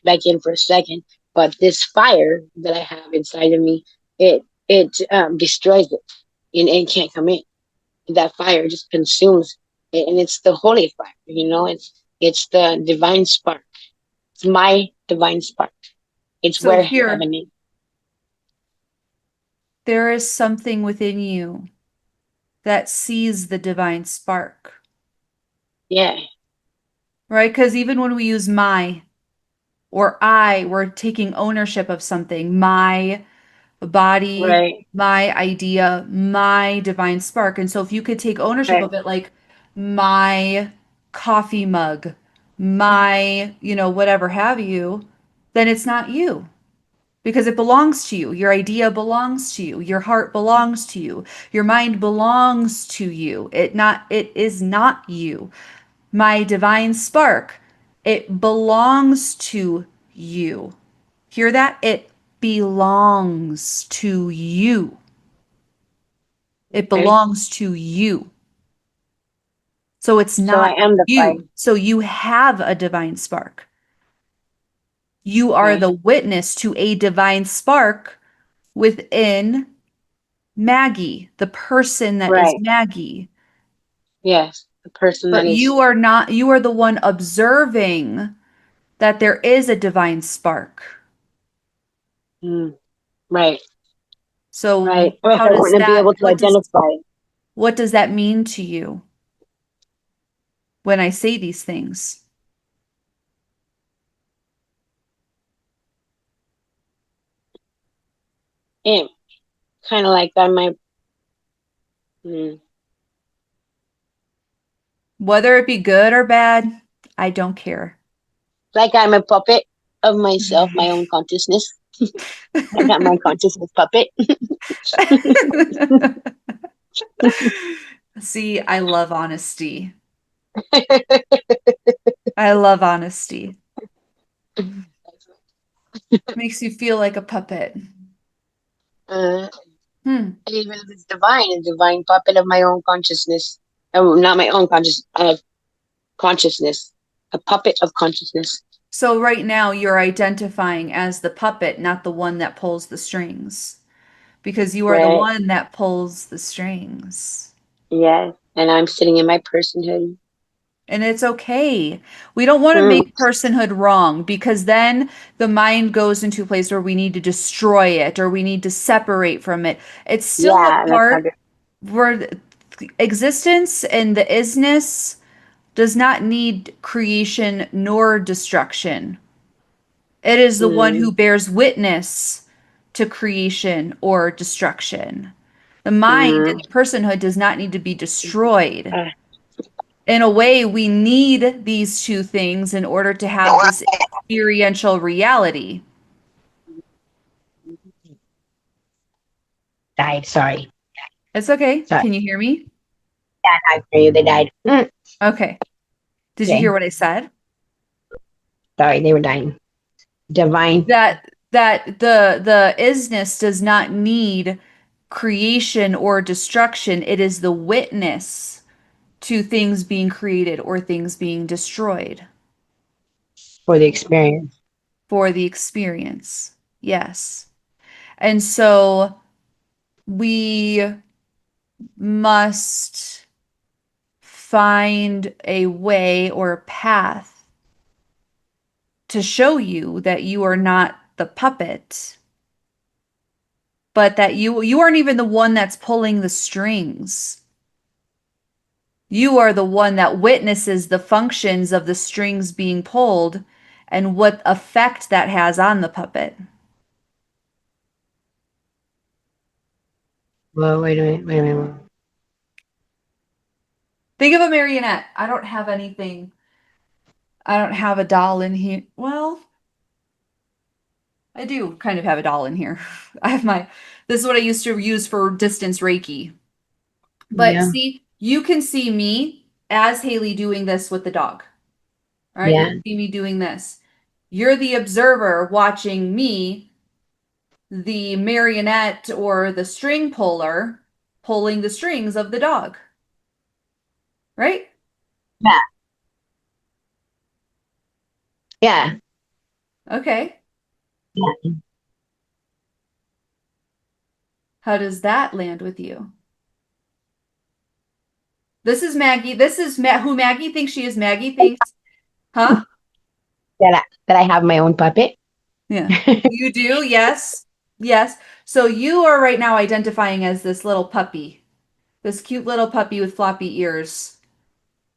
back in for a second. But this fire that I have inside of me, it destroys it, and can't come in. That fire just consumes it, and it's the holy fire. It's the divine spark. It's my divine spark. It's So where here, heaven is. there is something within you that sees the divine spark, Yeah. right? Because even when we use my or I, we're taking ownership of something. My body, Right. my idea, my divine spark. And so if you could take ownership Right. of it, like my coffee mug, my, whatever have you, then it's not you because it belongs to you. Your idea belongs to you. Your heart belongs to you. Your mind belongs to you. It is not you. My divine spark, it belongs to you. Hear that? It belongs to you. It Okay. belongs to you. So it's So I not am the fire. you. So you have a divine spark. You are Okay. the witness to a divine spark within Maggie, the person that is Right. Maggie. Yes. The person But that is. you are not, you are the one observing that there is a divine spark. Mm, right. So Right. Or else how I does wouldn't be that, able to identify it. what does that mean to you when I say these things? And kind of like that might. Mm, Whether it be good or bad, I don't care. like I'm a puppet of myself, my own consciousness. I got my consciousness puppet. See, I love honesty. I love honesty. Makes you feel like a puppet. uh, Hmm. Even if it's divine, a divine puppet of my own consciousness. Oh, not my own consciousness. A puppet of consciousness. So right now you're identifying as the puppet, not the one that pulls the strings, because you are the Right. one that pulls the strings. Yes. And I'm sitting in my personhood. And it's okay. We don't want to Mm, make personhood wrong because then the mind goes into a place where we need to destroy it or we need to separate from it. It's still a yeah, that's part harder. where existence and the isness does not need creation nor destruction. It is the one Mm, who bears witness to creation or destruction. The mind and mm, the personhood does not need to be destroyed. uh, In a way, we need these two things in order to have this experiential reality. died. Sorry. It's okay. Sorry. Can you hear me? Yeah, I hear you. They died. Okay. Did you Okay. hear what I said? Sorry, they were dying. Divine. That the isness does not need creation or destruction. It is the witness to things being created or things being destroyed For the experience. for the experience. Yes. And so we must find a way or a path to show you that you are not the puppet, but that you aren't even the one that's pulling the strings. You are the one that witnesses the functions of the strings being pulled and what effect that has on the puppet. Well, wait a minute. Wait a minute. Think of a marionette. I don't have anything. I don't have a doll in here. Well, I do kind of have a doll in here. I have my, this is what I used to use for distance Reiki. But Yeah. see, you can see me as Haley doing this with the dog. All right, you Yeah. can see me doing this. You're the observer watching me, the marionette or the string puller, pulling the strings of the dog, right? Yeah. Yeah. Okay. Yeah. How does that land with you? This is Maggie. This is who Maggie thinks she is. Maggie thinks, huh? That I have my own puppet. Yeah. You do? Yes. Yes. So you are right now identifying as this little puppy, this cute little puppy with floppy ears.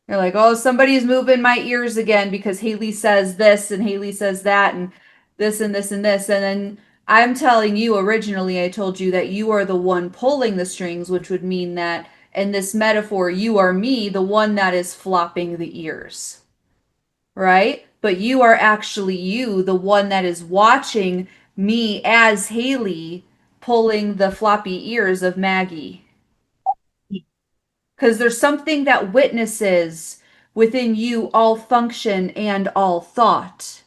You're like, oh, somebody's moving my ears again because Haley says this and Haley says that and this and this and this. And then I'm telling you, originally, I told you that you are the one pulling the strings, which would mean that in this metaphor, you are me, the one that is flopping the ears, right? But you are actually you, the one that is watching me as Haley pulling the floppy ears of Maggie. Because there's something that witnesses within you all function and all thought.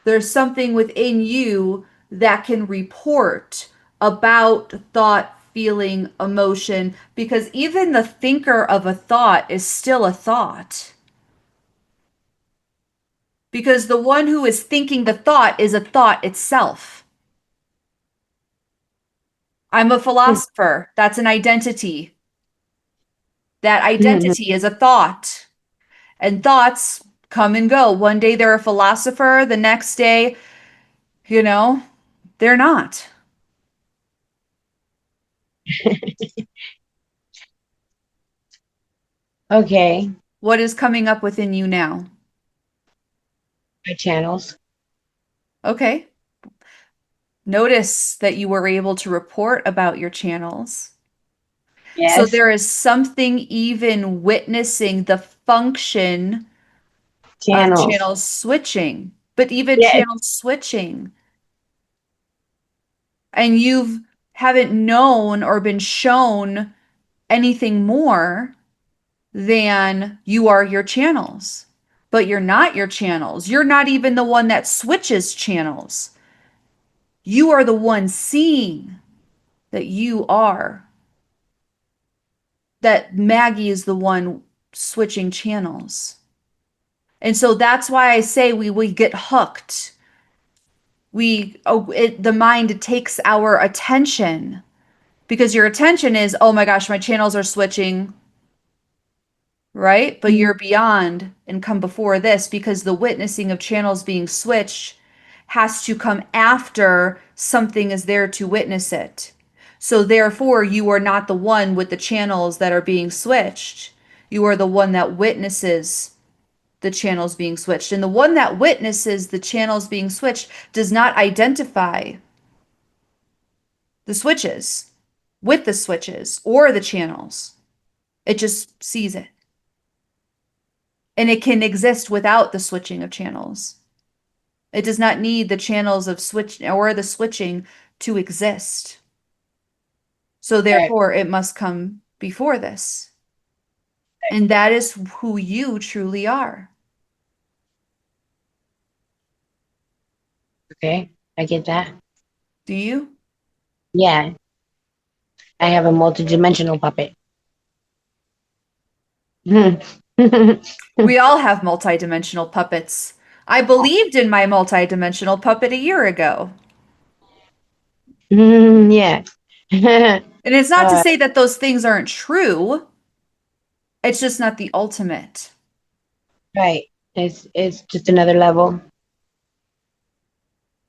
There's something within you that can report about thought, feeling, emotion, because even the thinker of a thought is still a thought. Because the one who is thinking the thought is a thought itself. I'm a philosopher. That's an identity. That identity is a thought. And thoughts come and go. One day they're a philosopher, the next day, you know, they're not. Okay. What is coming up within you now? My channels. Okay. Notice that you were able to report about your channels. So Yes. there is something even witnessing the function of Channels. channel switching, but even Yes. channel switching. And you haven't known or been shown anything more than you are your channels. But you're not your channels. You're not even the one that switches channels. You are the one seeing that you are, that Maggie is the one switching channels. And so that's why I say we get hooked. The mind takes our attention because your attention is, oh my gosh, my channels are switching, right? But you're beyond and come before this because the witnessing of channels being switched has to come after something is there to witness it. So therefore, you are not the one with the channels that are being switched. You are the one that witnesses the channels being switched. And the one that witnesses the channels being switched does not identify the switches with the switches or the channels. It just sees it. And it can exist without the switching of channels. It does not need the channels of switch or the switching to exist. So Right. therefore, it must come before this. And that is who you truly are. Okay. I get that. Do you? Yeah. I have a multidimensional puppet. We all have multidimensional puppets. I believed in my multidimensional puppet a year ago. Yeah. And it's not to uh, say that those things aren't true, it's just not the ultimate. right. It's just another level,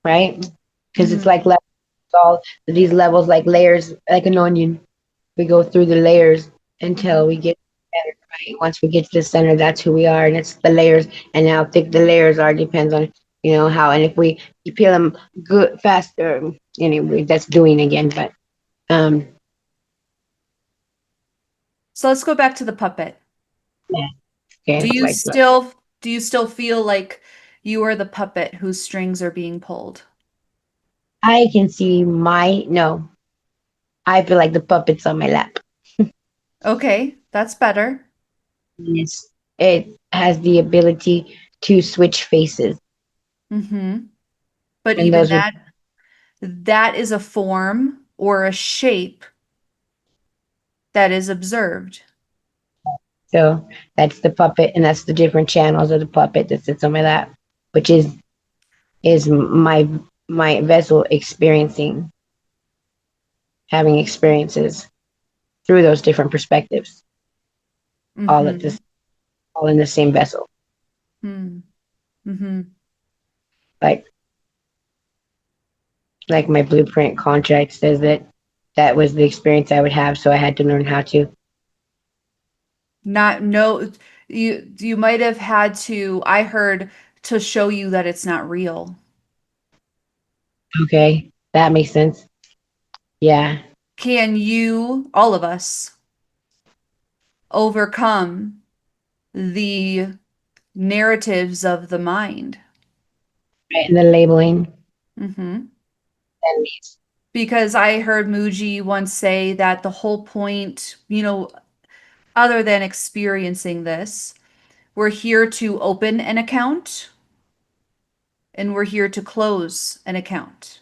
right? Because it's like Mhm. all these levels, like layers, like an onion. We go through the layers until Mhm. we get center, right? Once we get to the center, that's who we are, and it's the layers. And how thick the layers are depends on how. And if we you peel them good faster, anyway, that's doing again. But um, So let's go back to the puppet. yeah, okay, Do you like still do you still feel like you are the puppet whose strings are being pulled? I can see my no. I feel like the puppet's on my lap. Okay, that's better. It has the ability to switch faces, Hmm. But and even those are that is a form or a shape that is observed. so that's the puppet, and that's the different channels of the puppet that sits on my lap, which is is my vessel experiencing, having experiences through those different perspectives, all at Mm-hmm. this, all in the same vessel. Mm-hmm. Like my blueprint contract says that that was the experience I would have, so I had to learn how to. Not no you might have had to, I heard, to show you that it's not real. Okay, that makes sense. Yeah, Can you, all of us, overcome the narratives of the mind? right. And the labeling Hmm. and these. Because I heard Muji once say that the whole point, other than experiencing this, we're here to open an account and we're here to close an account.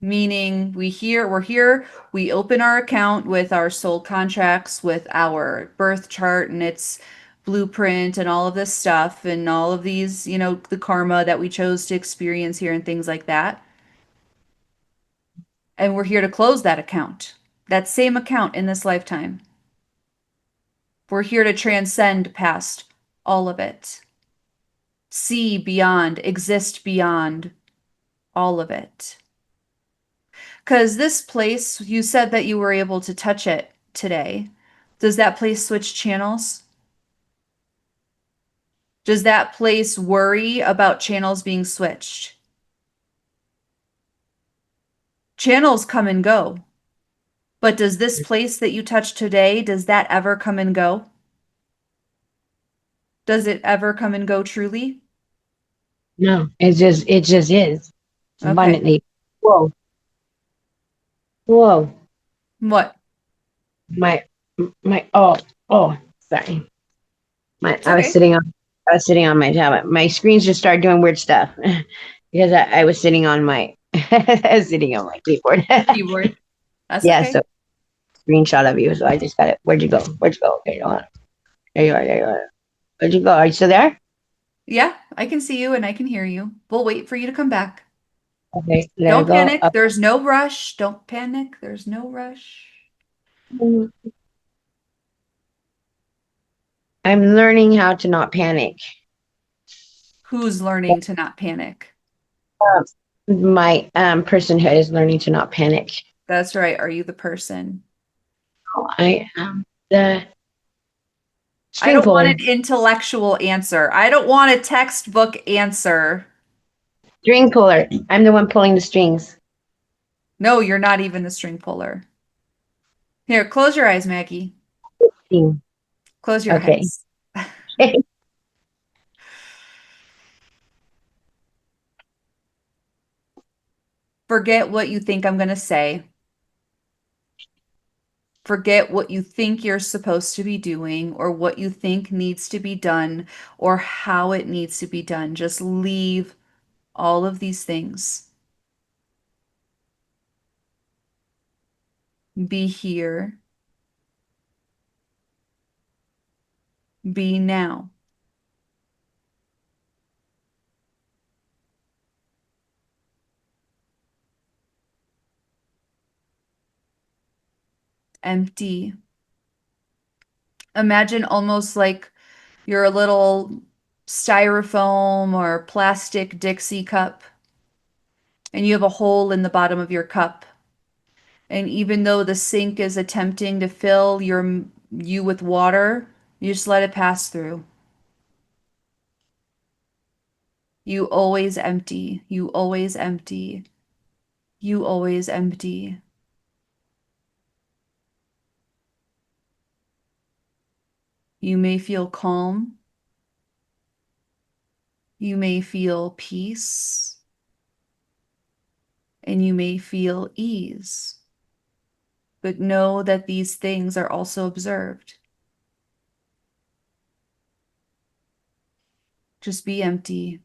Meaning we're here, we open our account with our soul contracts, with our birth chart and its blueprint and all of this stuff and all of these, the karma that we chose to experience here and things like that. And we're here to close that account, that same account in this lifetime. We're here to transcend past all of it, see beyond, exist beyond all of it. Because this place, you said that you were able to touch it today. Does that place switch channels? Does that place worry about channels being switched? Channels come and go. But does this place that you touched today, does that ever come and go? Does it ever come and go truly? No, it just is. It's Okay. abundantly. Whoa, whoa. What? My oh, sorry. My It's okay. I was sitting on my tablet. My screens just started doing weird stuff because I was sitting on my I was sitting on my keyboard. Keyboard. That's Yeah, okay. so screenshot of you. So I just got it. Where'd you go? Where'd you go? There you are. There you are. There you are. Where'd you go? Are you still there? Yeah, I can see you and I can hear you. We'll wait for you to come back. Okay, there you Don't go. panic. Up. There's no rush. Don't panic. There's no rush. I'm learning how to not panic. Who's learning to not panic? My personhood is learning to not panic. That's right. Are you the person? I am the I string don't want an puller. intellectual answer. I don't want a textbook answer. String puller. I'm the one pulling the strings. No, you're not even the string puller. Here, close your eyes, Maggie. Close your Okay. eyes. Forget what you think I'm going to say. Forget what you think you're supposed to be doing or what you think needs to be done or how it needs to be done. Just leave all of these things. Be here. Be now. Empty. Imagine almost like you're a little styrofoam or plastic Dixie cup, and you have a hole in the bottom of your cup. And even though the sink is attempting to fill you with water, you just let it pass through. You always empty. You always empty. You always empty. You may feel calm. You may feel peace. And you may feel ease. But know that these things are also observed. Just be empty.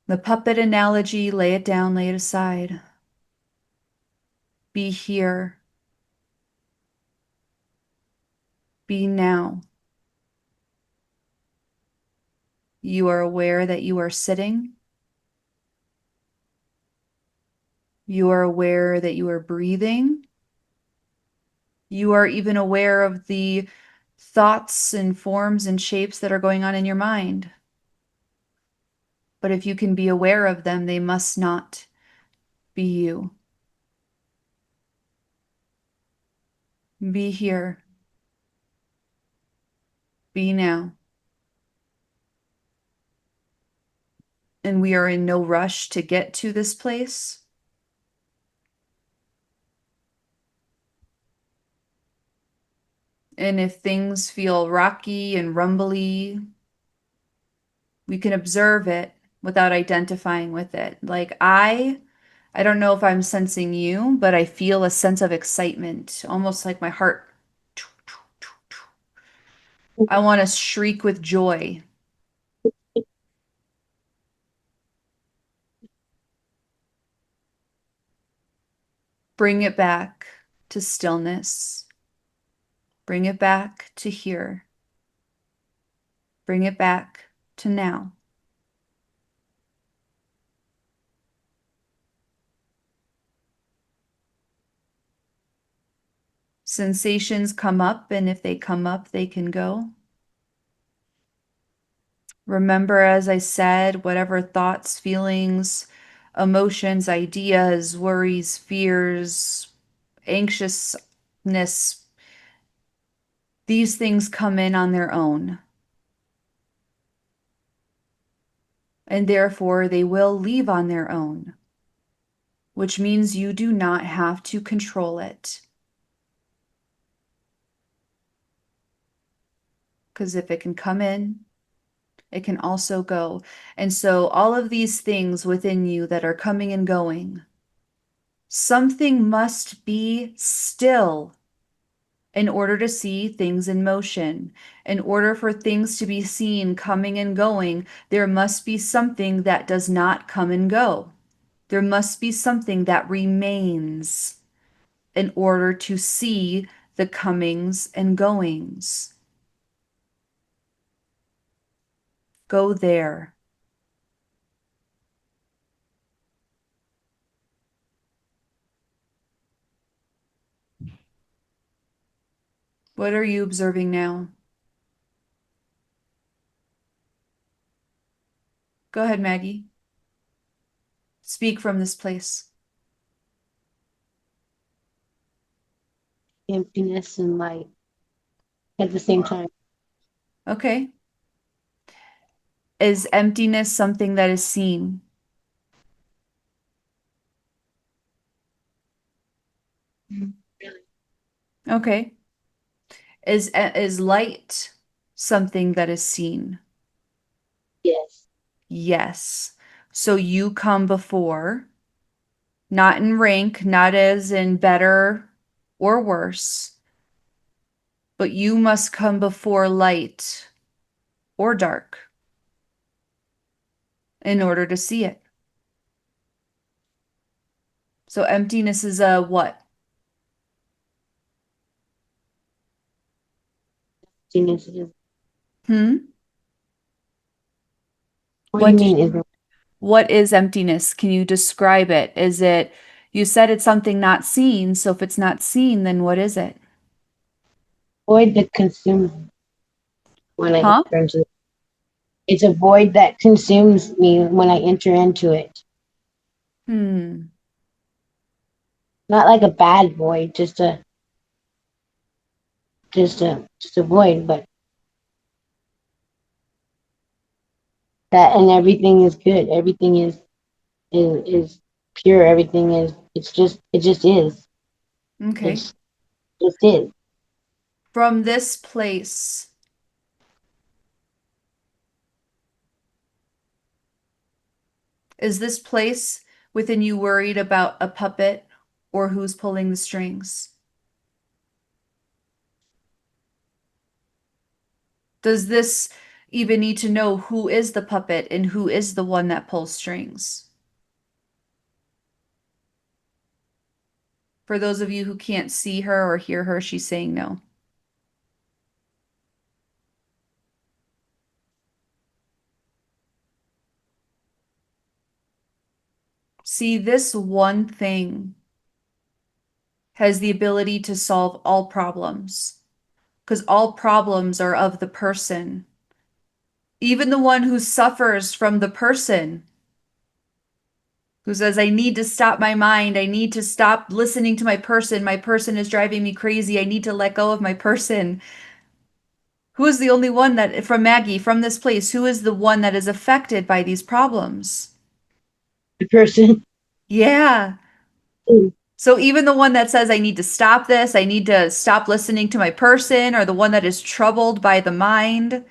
The puppet analogy, lay it down, lay it aside. Be here. Be now. You are aware that you are sitting. You are aware that you are breathing. You are even aware of the thoughts and forms and shapes that are going on in your mind. But if you can be aware of them, they must not be you. Be here. Be now. And we are in no rush to get to this place. And if things feel rocky and rumbly, we can observe it without identifying with it. Like I don't know if I'm sensing you, but I feel a sense of excitement, almost like my heart. I want to shriek with joy. Bring it back to stillness. Bring it back to here. Bring it back to now. Sensations come up, and if they come up, they can go. Remember, as I said, whatever thoughts, feelings, emotions, ideas, worries, fears, anxiousness, these things come in on their own. And therefore they will leave on their own, which means you do not have to control it. Because if it can come in, it can also go. And so all of these things within you that are coming and going, something must be still in order to see things in motion. In order for things to be seen coming and going, there must be something that does not come and go. There must be something that remains in order to see the comings and goings. Go there. What are you observing now? Go ahead, Maggie. Speak from this place. Emptiness and light at the same time. Okay. Is emptiness something that is seen? Okay. Is light something that is seen? Yes. Yes. So you come before, not in rank, not as in better or worse, but you must come before light or dark in order to see it. So emptiness is a what? Emptiness is. Hmm? What do you What do mean? you, what is emptiness? Can you describe it? Is it, you said it's something not seen, so if it's not seen, then what is it? Void that consumes me when I Huh? enter into it. It's a void that consumes me when I enter into it. Hmm. Not like a bad void, just a void, but that and everything is good. Everything is pure. Everything is it just is. Okay. It's just is. From this place, is this place within you worried about a puppet or who's pulling the strings? Does this even need to know who is the puppet and who is the one that pulls strings? For those of you who can't see her or hear her, she's saying no. See, this one thing has the ability to solve all problems because all problems are of the person. Even the one who suffers from the person who says, I need to stop my mind. I need to stop listening to my person. My person is driving me crazy. I need to let go of my person. Who is the only one that, from Maggie, from this place, who is the one that is affected by these problems? The person. Yeah. So even the one that says, I need to stop this, I need to stop listening to my person, or the one that is troubled by the mind,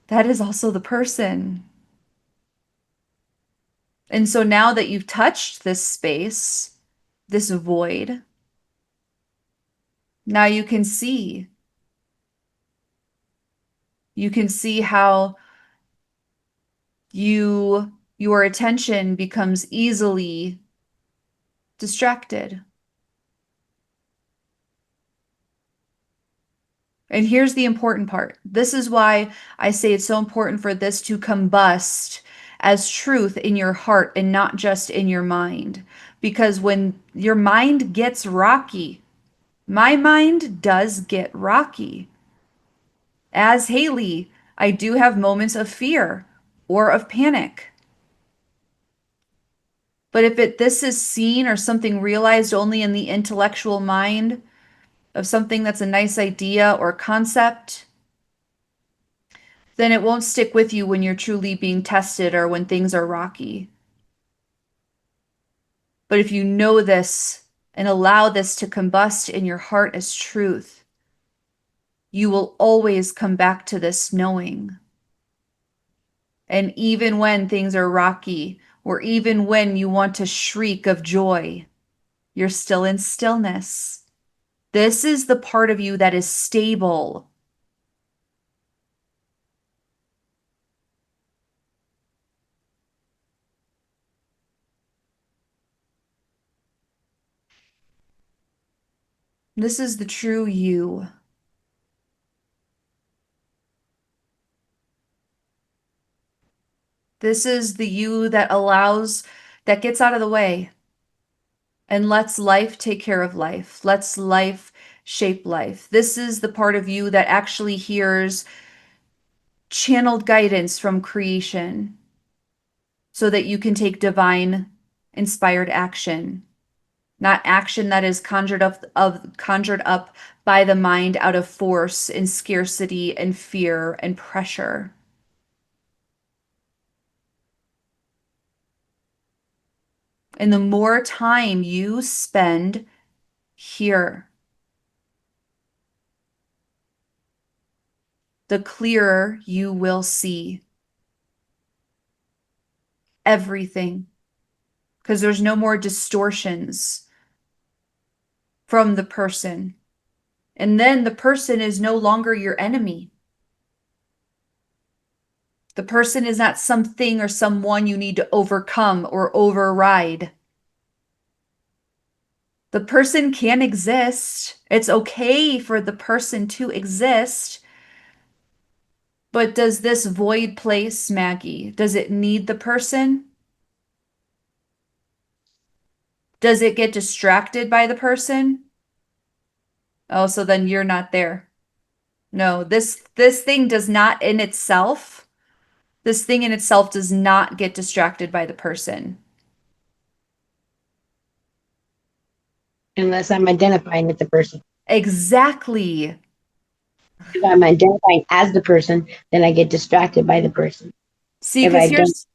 that is also the person. And so now that you've touched this space, this void, now you can see. You can see how your attention becomes easily distracted. And here's the important part. This is why I say it's so important for this to combust as truth in your heart and not just in your mind. Because when your mind gets rocky, my mind does get rocky. As Haley, I do have moments of fear or of panic. But if this is seen or something realized only in the intellectual mind of something that's a nice idea or concept, then it won't stick with you when you're truly being tested or when things are rocky. But if you know this and allow this to combust in your heart as truth, you will always come back to this knowing. And even when things are rocky, or even when you want to shriek of joy, you're still in stillness. This is the part of you that is stable. This is the true you. This is the you that allows, that gets out of the way and lets life take care of life, lets life shape life. This is the part of you that actually hears channeled guidance from creation so that you can take divine inspired action, not action that is conjured up by the mind out of force and scarcity and fear and pressure. And the more time you spend here, the clearer you will see everything because there's no more distortions from the person. And then the person is no longer your enemy. The person is not something or someone you need to overcome or override. The person can exist. It's okay for the person to exist. But does this void place, Maggie, does it need the person? Does it get distracted by the person? Oh, so then you're not there. No, this thing does not in itself, this thing in itself does not get distracted by the person. Unless I'm identifying with the person. Exactly. If I'm identifying as the person, then I get distracted by the person. See, If because I don't here's,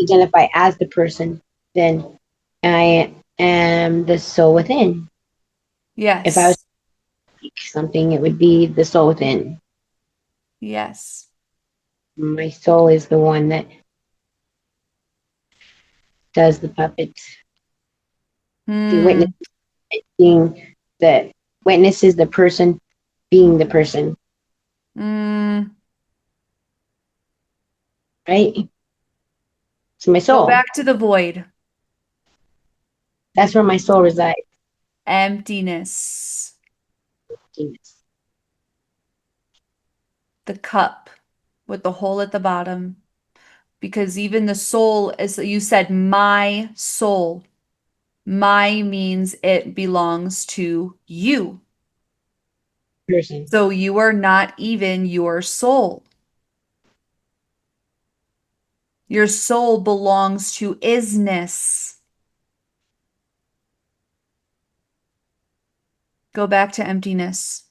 identify as the person, then I am the soul within. If I was yes, to speak something, it would be the soul within. yes. My soul is the one that does the puppets. The witness Hmm. being the witness is the person being the person, Hmm. right? It's my Go soul. back to the void. That's where my soul resides. Emptiness. The cup with the hole at the bottom. because even the soul, as you said, my soul, my means it belongs to you. Person. So you are not even your soul. Your soul belongs to isness. Go back to emptiness.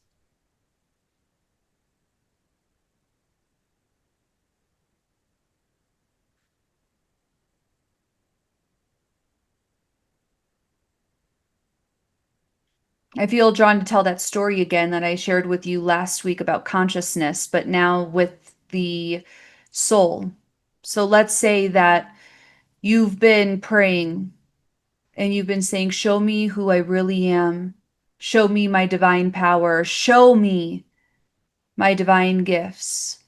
I feel drawn to tell that story again that I shared with you last week about consciousness, but now with the soul. So let's say that you've been praying and you've been saying, show me who I really am. Show me my divine power. Show me my divine gifts.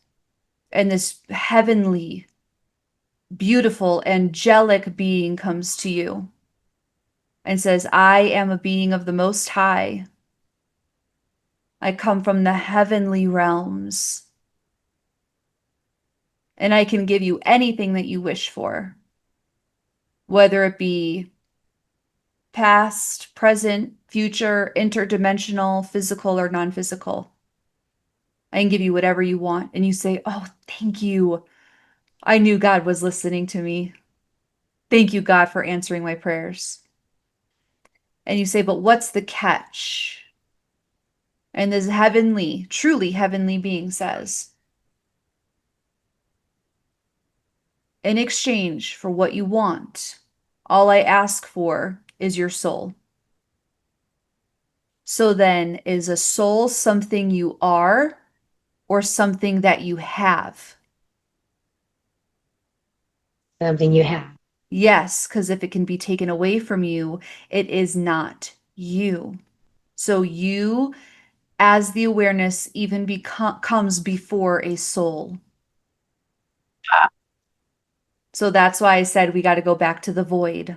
And this heavenly, beautiful, angelic being comes to you and says, I am a being of the Most High. I come from the heavenly realms, and I can give you anything that you wish for, whether it be past, present, future, interdimensional, physical, or non physical. I can give you whatever you want. And you say, oh, thank you. I knew God was listening to me. Thank you, God, for answering my prayers. And you say, but what's the catch? And this heavenly, truly heavenly being says, in exchange for what you want, all I ask for is your soul. So then, is a soul something you are or something that you have? Something you have. Yes, because if it can be taken away from you, it is not you. So you, as the awareness, even comes before a soul. So that's why I said we got to go back to the void.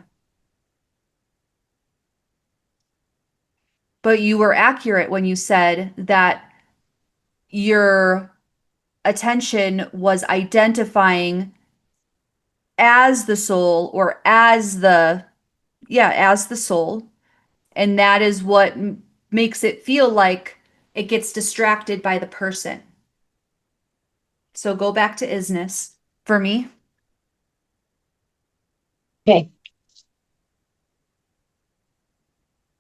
But you were accurate when you said that your attention was identifying as the soul or as the soul. And that is what makes it feel like it gets distracted by the person. So go back to isness for me. Okay.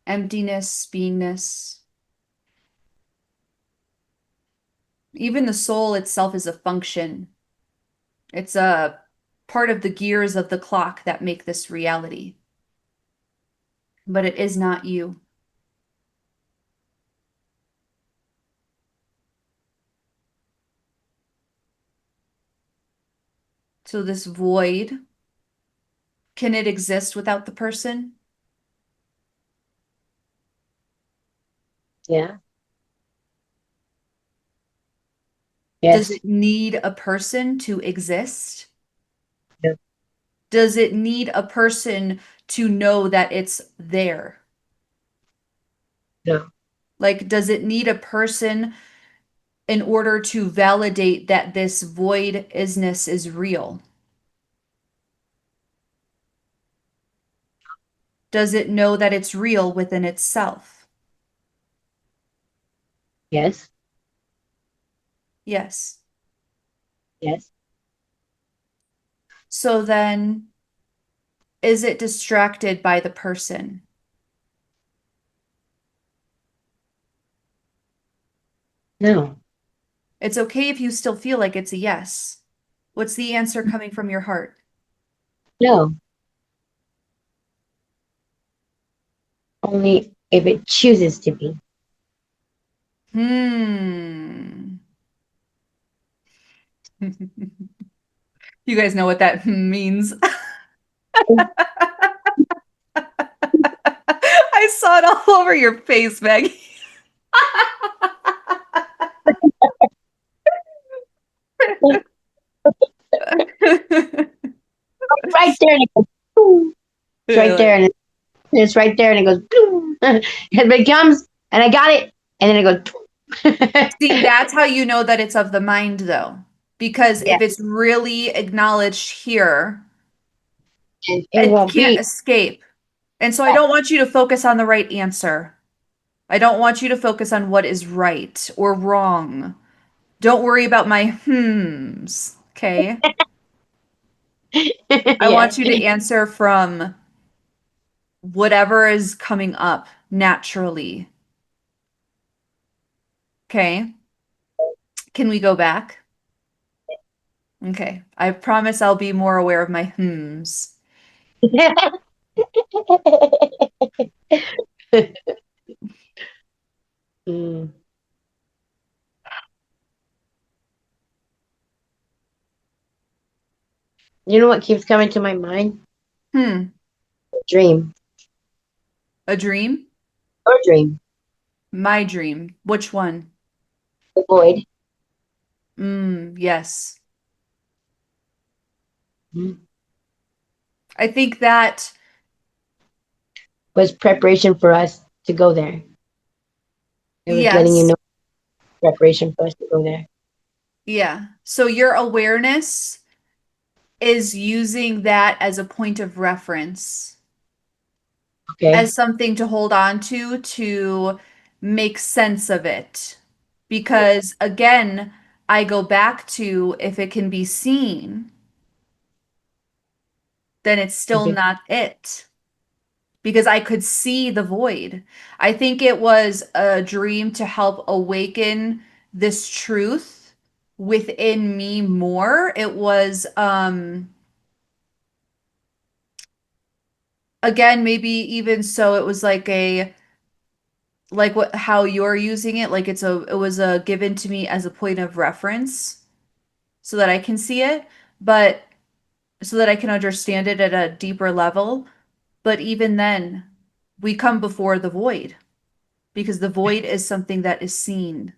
Emptiness, beingness. Even the soul itself is a function. It's a part of the gears of the clock that make this reality. But it is not you. So this void, can it exist without the person? Yeah. Does Yes. it need a person to exist? No. Does it need a person to know that it's there? No. Like, does it need a person in order to validate that this void isness is real? Does it know that it's real within itself? Yes. Yes. Yes. So then, is it distracted by the person? No. It's okay if you still feel like it's a yes. What's the answer coming from your heart? No. Only if it chooses to be. Hmm. You guys know what that means. I saw it all over your face, Maggie. Right there, and it goes boom. It's right there, and it's right there, and it goes boom. It becomes, and I got it, and then it goes. See, that's how you know that it's of the mind, though. Because Yeah. if it's really acknowledged here, And it it won't can't be. escape. And so I Yeah. don't want you to focus on the right answer. I don't want you to focus on what is right or wrong. Don't worry about my hmms, okay? I Yeah. want you to answer from whatever is coming up naturally, okay? Can we go back? Okay. I promise I'll be more aware of my hmms. Mm. You know what keeps coming to my mind? Hmm. Dream. A dream? Or dream. My dream. Which one? The void. Yes. Mm. I think that, Was preparation for us to go there. It was letting you yes. know preparation for us to go there. Yeah. So your awareness is using that as a point of reference, Okay. as something to hold on to make sense of it. Because again, I go back to if it can be seen, then it's still Okay. not it. Because I could see the void. I think it was a dream to help awaken this truth within me more. It was again maybe even so it was like a like what how you're using it like it was a given to me as a point of reference so that I can see it, but so that I can understand it at a deeper level. But even then, we come before the void because the void is something that is seen.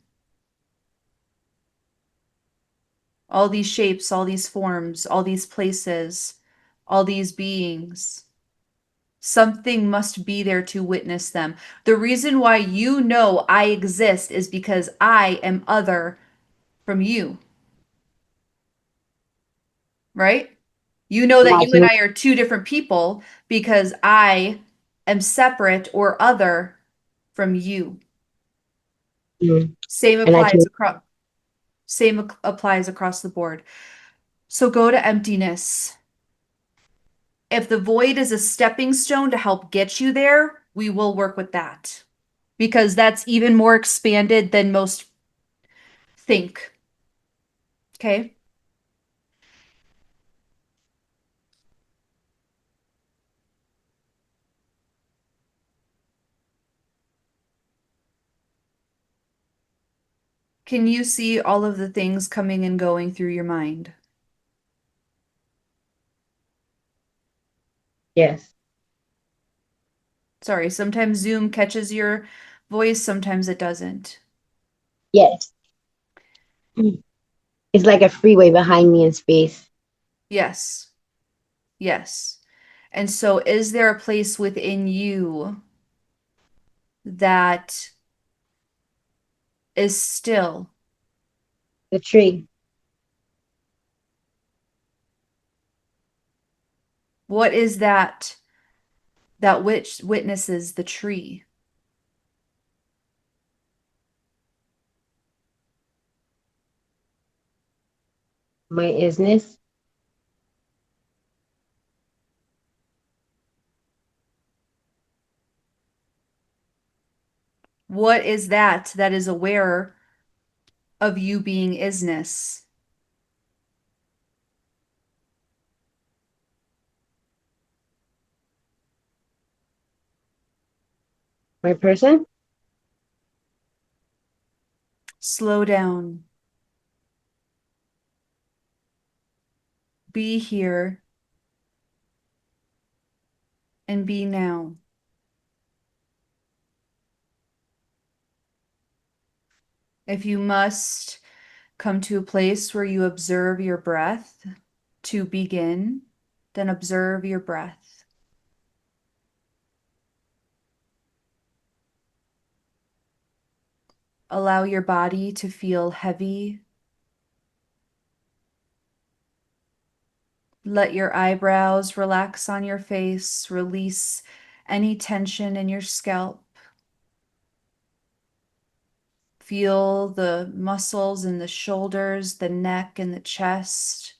All these shapes, all these forms, all these places, all these beings. Something must be there to witness them. The reason why you know I exist is because I am other from you, right? You know that you and Imagine. I are two different people because I am separate or other from you. Mm. Same And I applies can. across applies across the board. So go to emptiness. If the void is a stepping stone to help get you there, we will work with that because that's even more expanded than most think. Okay. Can you see all of the things coming and going through your mind? Yes. Sorry, sometimes Zoom catches your voice, sometimes it doesn't. Yes. Mm. It's like a freeway behind me in space. Yes. Yes. And so, is there a place within you that is still? The tree. What is that which witnesses the tree? My isness. What is that is aware of you being isness? My person. Slow down. Be here and be now. If you must come to a place where you observe your breath to begin, then observe your breath. Allow your body to feel heavy Let your eyebrows relax on your face. Release any tension in your scalp. Feel the muscles in the shoulders, the neck, and the chest.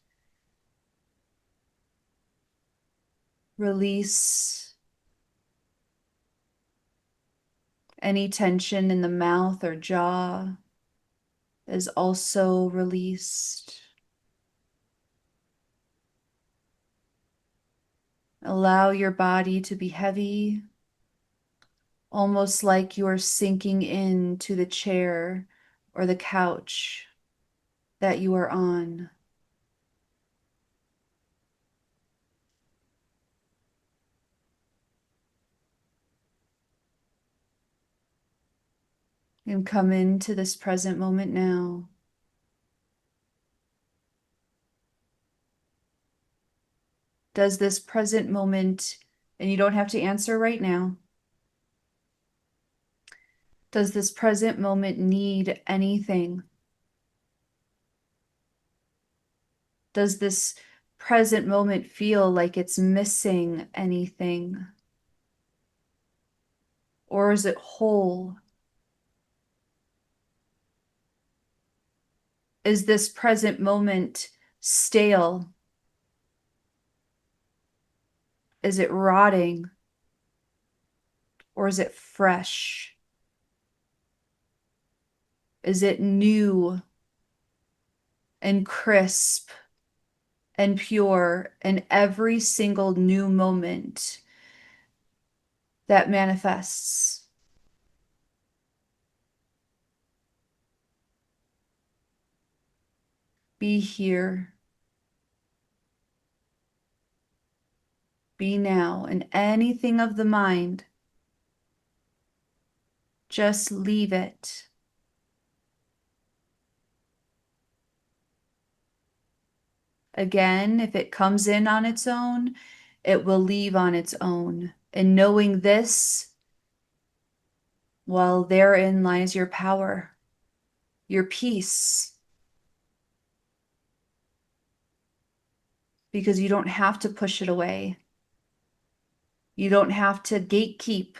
Release any tension in the mouth or jaw is also released. Allow your body to be heavy, almost like you are sinking into the chair or the couch that you are on. And come into this present moment now. Does this present moment, and you don't have to answer right now, does this present moment need anything? Does this present moment feel like it's missing anything? Or is it whole? Is this present moment stale? Is it rotting? Or is it fresh? Is it new and crisp and pure? And every single new moment that manifests, be here, be now, and anything of the mind, just leave it. Again, if it comes in on its own, it will leave on its own. And knowing this, well, therein lies your power, your peace, because you don't have to push it away. You don't have to gatekeep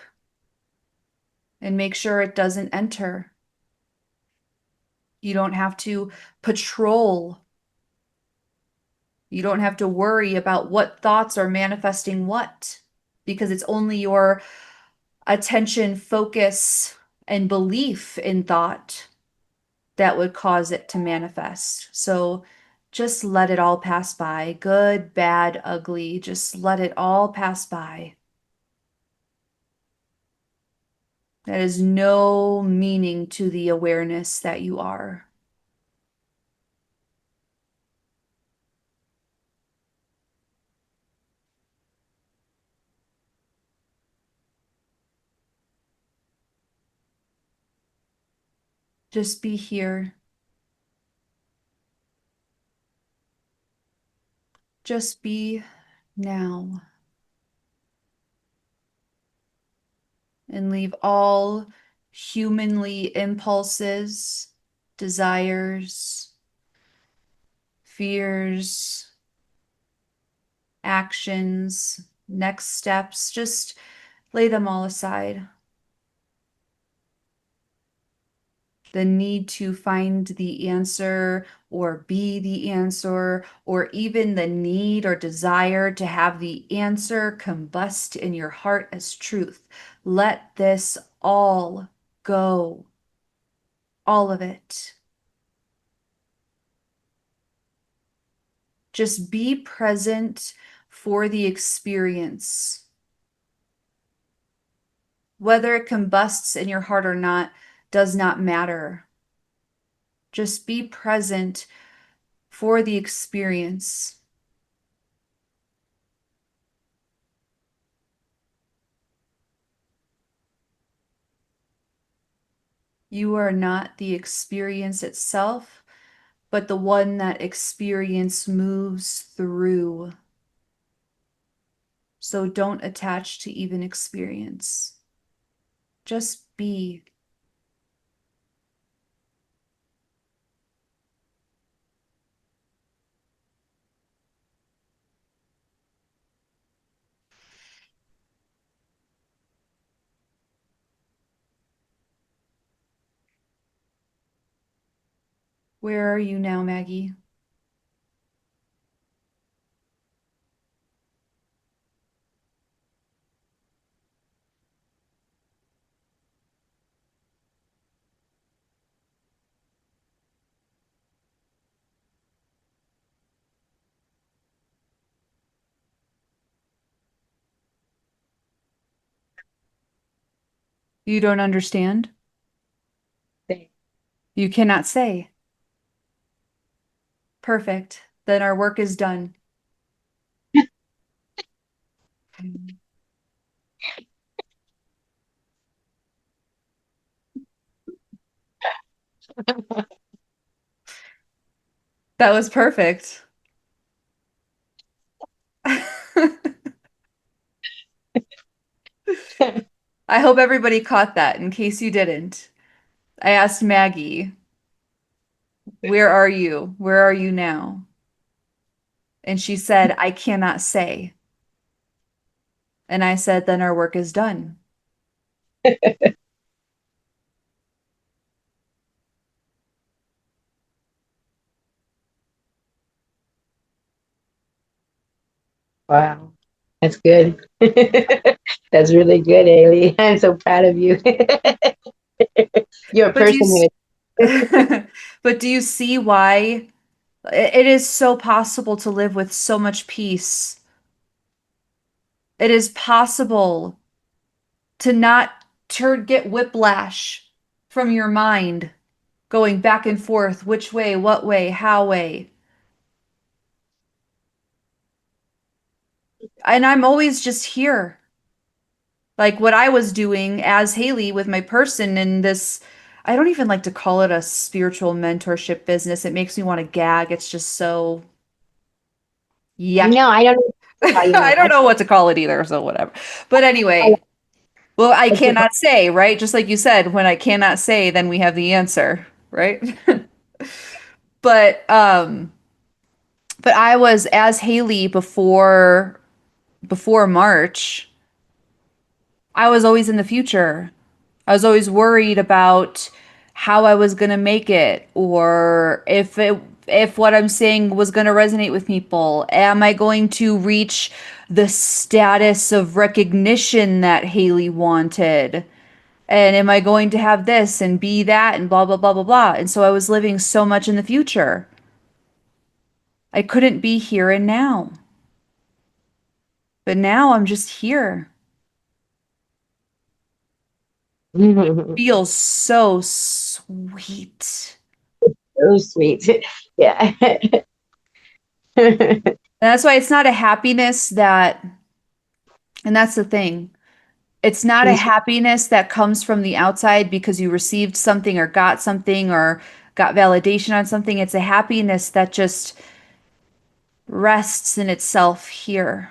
and make sure it doesn't enter. You don't have to patrol. You don't have to worry about what thoughts are manifesting what, because it's only your attention, focus, and belief in thought that would cause it to manifest. So just let it all pass by. Good, bad, ugly. Just let it all pass by. That is no meaning to the awareness that you are. Just be here. Just be now. And leave all humanly impulses, desires, fears, actions, next steps, just lay them all aside. The need to find the answer or be the answer, or even the need or desire to have the answer combust in your heart as truth. Let this all go. All of it. Just be present for the experience. Whether it combusts in your heart or not does not matter. Just be present for the experience. You are not the experience itself, but the one that experience moves through. So don't attach to even experience. Just be. Where are you now, Maggie? You don't understand? You cannot say. Perfect. Then our work is done. That was perfect. I hope everybody caught that in case you didn't. I asked Maggie, where are you? Where are you now? And she said, I cannot say. And I said, then our work is done. Wow. That's good. That's really good, Ailey. I'm so proud of you. You're a But do you, person with but do you see why it is so possible to live with so much peace? It is possible to not get whiplash from your mind going back and forth, which way, what way, how way. And I'm always just here. Like what I was doing as Haley with my person in this, I don't even like to call it a spiritual mentorship business. It makes me want to gag. It's just so yuck. no, I don't know how you I know. don't know what to call it either, so whatever. But I anyway, well, I like to call cannot say, right? Just like you said, when I cannot say, then we have the answer, right? But but I was as Haley before March, I was always in the future. I was always worried about how I was going to make it or if what I'm saying was going to resonate with people. Am I going to reach the status of recognition that Haley wanted? And am I going to have this and be that and blah blah blah blah blah. And so I was living so much in the future. I couldn't be here and now. But now I'm just here. it. Feels so sweet. So sweet. Yeah. And that's why it's not a happiness that, and that's the thing. It's not a happiness that comes from the outside because you received something or got validation on something. It's a happiness that just rests in itself here.